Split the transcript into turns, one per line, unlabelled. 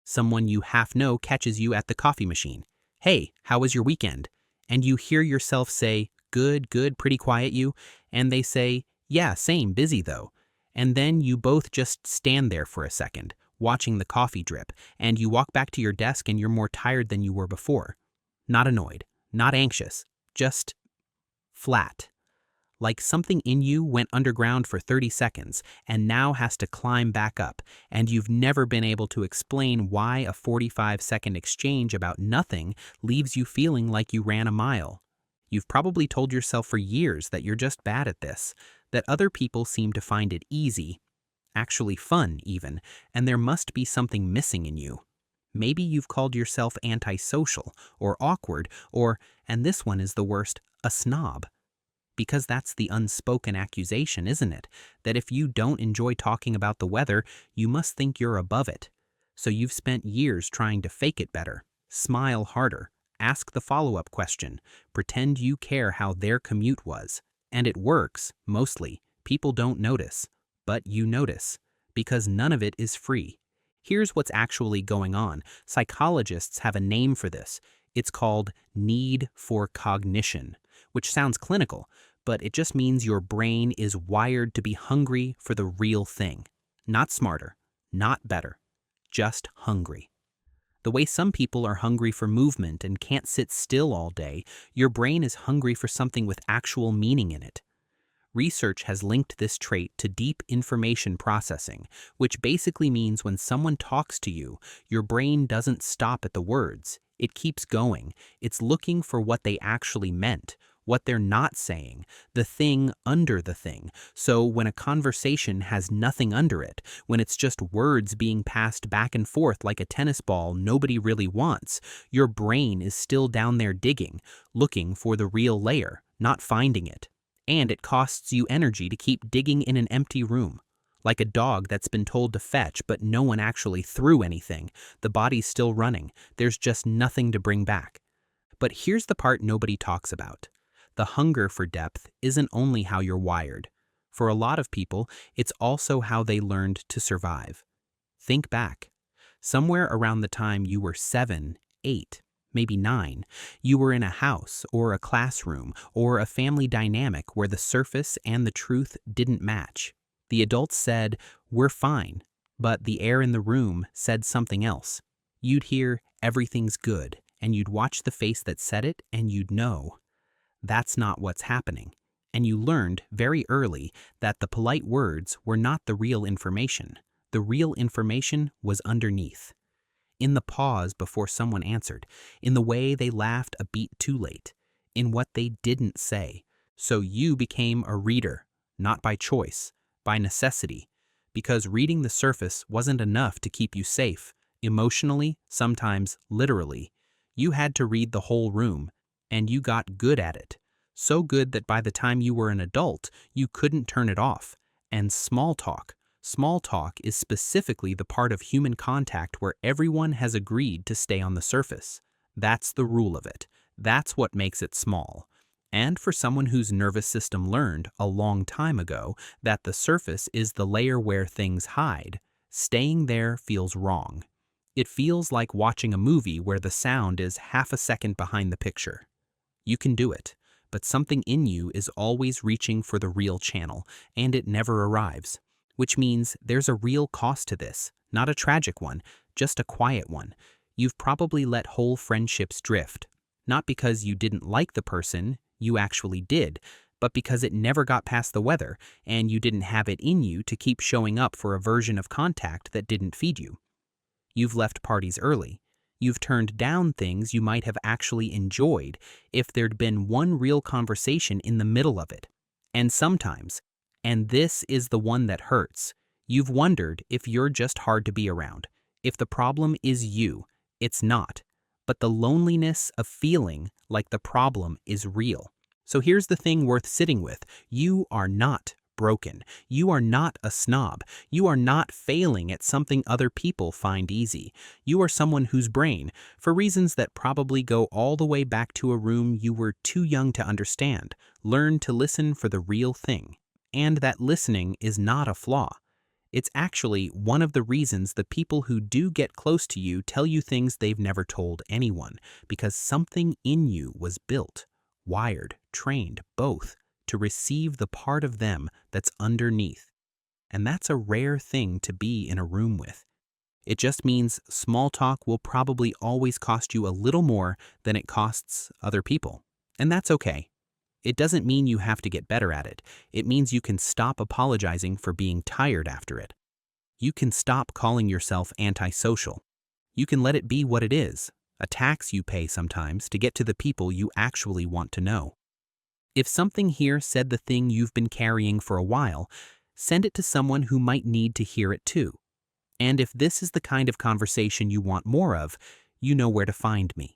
Someone you half know catches you at the coffee machine. Hey, how was your weekend? And you hear yourself say, good, good, pretty quiet you. And they say, yeah, same, busy though. And then you both just stand there for a second, watching the coffee drip, and you walk back to your desk and you're more tired than you were before. Not annoyed, not anxious, just flat. Like something in you went underground for 30 seconds and now has to climb back up, and you've never been able to explain why a 45-second exchange about nothing leaves you feeling like you ran a mile. You've probably told yourself for years that you're just bad at this, that other people seem to find it easy, actually fun even, and there must be something missing in you. Maybe you've called yourself antisocial or awkward or, and this one is the worst, a snob. Because that's the unspoken accusation, isn't it? That if you don't enjoy talking about the weather, you must think you're above it. So you've spent years trying to fake it better, smile harder, ask the follow-up question, pretend you care how their commute was. And it works, mostly. People don't notice. But you notice. Because none of it is free. Here's what's actually going on. Psychologists have a name for this. It's called need for cognition, which sounds clinical, but it just means your brain is wired to be hungry for the real thing. Not smarter, not better, just hungry. The way some people are hungry for movement and can't sit still all day, your brain is hungry for something with actual meaning in it. Research has linked this trait to deep information processing, which basically means when someone talks to you, your brain doesn't stop at the words. It keeps going. It's looking for what they actually meant, what they're not saying, the thing under the thing. So when a conversation has nothing under it, when it's just words being passed back and forth like a tennis ball nobody really wants, your brain is still down there digging, looking for the real layer, not finding it. And it costs you energy to keep digging in an empty room. Like a dog that's been told to fetch, but no one actually threw anything. The body's still running. There's just nothing to bring back. But here's the part nobody talks about. The hunger for depth isn't only how you're wired. For a lot of people, it's also how they learned to survive. Think back. Somewhere around the time you were 7, 8, maybe 9, you were in a house or a classroom or a family dynamic where the surface and the truth didn't match. The adults said, "We're fine," but the air in the room said something else. You'd hear, "Everything's good," and you'd watch the face that said it and you'd know. That's not what's happening. And you learned very early that the polite words were not the real information. The real information was underneath. In the pause before someone answered, in the way they laughed a beat too late, in what they didn't say. So you became a reader, not by choice, by necessity, because reading the surface wasn't enough to keep you safe, emotionally, sometimes literally. You had to read the whole room, and you got good at it. So good that by the time you were an adult, you couldn't turn it off. And small talk is specifically the part of human contact where everyone has agreed to stay on the surface. That's the rule of it. That's what makes it small. And for someone whose nervous system learned a long time ago that the surface is the layer where things hide, staying there feels wrong. It feels like watching a movie where the sound is half a second behind the picture. You can do it, but something in you is always reaching for the real channel, and it never arrives. Which means there's a real cost to this, not a tragic one, just a quiet one. You've probably let whole friendships drift, not because you didn't like the person, you actually did, but because it never got past the weather, and you didn't have it in you to keep showing up for a version of contact that didn't feed you. You've left parties early. You've turned down things you might have actually enjoyed if there'd been one real conversation in the middle of it. And sometimes, and this is the one that hurts, you've wondered if you're just hard to be around. If the problem is you, it's not. But the loneliness of feeling like the problem is real. So here's the thing worth sitting with. You are not broken. You are not a snob. You are not failing at something other people find easy. You are someone whose brain, for reasons that probably go all the way back to a room you were too young to understand, learned to listen for the real thing. And that listening is not a flaw. It's actually one of the reasons the people who do get close to you tell you things they've never told anyone, because something in you was built, wired, trained, both, to receive the part of them that's underneath. And that's a rare thing to be in a room with. It just means small talk will probably always cost you a little more than it costs other people. And that's okay. It doesn't mean you have to get better at it. It means you can stop apologizing for being tired after it. You can stop calling yourself antisocial. You can let it be what it is, a tax you pay sometimes to get to the people you actually want to know. If something here said the thing you've been carrying for a while, send it to someone who might need to hear it too. And if this is the kind of conversation you want more of, you know where to find me.